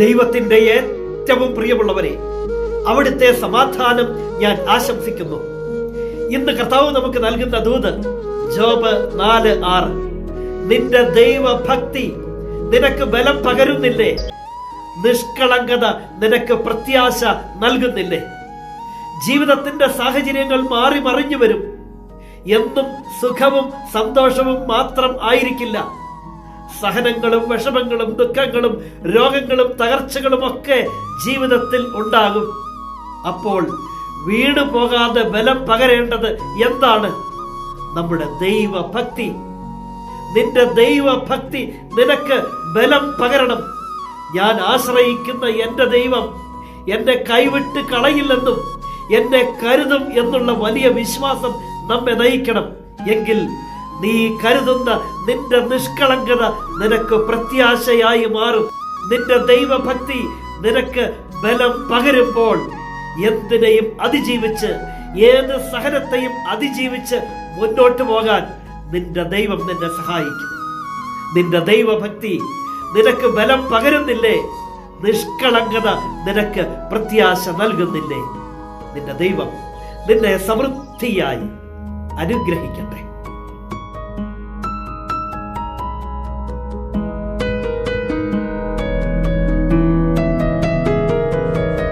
ദൈവത്തിന്റെ ഏറ്റവും പ്രിയമുള്ളവരെ, അവിടുത്തെ സമാധാനം ഞാൻ ആശംസിക്കുന്നു. ഇന്ന് കർത്താവ് നമുക്ക് നൽകുന്ന ദൂത് ജോബ് 4:6. നിന്റെ ദൈവഭക്തി നിനക്ക് ബലം പകരുന്നില്ലേ? നിഷ്കളങ്കത നിനക്ക് പ്രത്യാശ നൽകുന്നില്ലേ? ജീവിതത്തിന്റെ സാഹചര്യങ്ങൾ മാറി മറിഞ്ഞു വരും. എന്നും സുഖവും സന്തോഷവും മാത്രം ആയിരിക്കില്ല. സഹനങ്ങളും വിഷമങ്ങളും ദുഃഖങ്ങളും രോഗങ്ങളും തകർച്ചകളും ഒക്കെ ജീവിതത്തിൽ ഉണ്ടാകും. അപ്പോൾ വീണു പോകാതെ ബലം പകരേണ്ടത് എന്താണ്? നമ്മുടെ ദൈവഭക്തി. നിന്റെ ദൈവഭക്തി നിനക്ക് ബലം പകരണം. ഞാൻ ആശ്രയിക്കുന്ന എൻ്റെ ദൈവം എന്നെ കൈവിട്ട് കളയില്ലെന്നും എന്നെ കരുതും എന്നുള്ള വലിയ വിശ്വാസം നമ്മെ നയിക്കണം. എങ്കിൽ നീ കരുതുന്ന നിന്റെ നിഷ്കളങ്കത നിനക്ക് പ്രത്യാശയായി മാറും. നിന്റെ ദൈവഭക്തി നിനക്ക് ബലം പകരുമ്പോൾ എന്തിനേയും അതിജീവിച്ച്, ഏത് സഹനത്തെയും അതിജീവിച്ച് മുന്നോട്ട് പോകാൻ നിന്റെ ദൈവം നിന്നെ സഹായിക്കും. നിന്റെ ദൈവഭക്തി നിനക്ക് ബലം പകരുന്നില്ലേ? നിഷ്കളങ്കത നിനക്ക് പ്രത്യാശ നൽകുന്നില്ലേ? നിന്റെ ദൈവം നിന്നെ സമൃദ്ധിയായി അനുഗ്രഹിക്കട്ടെ.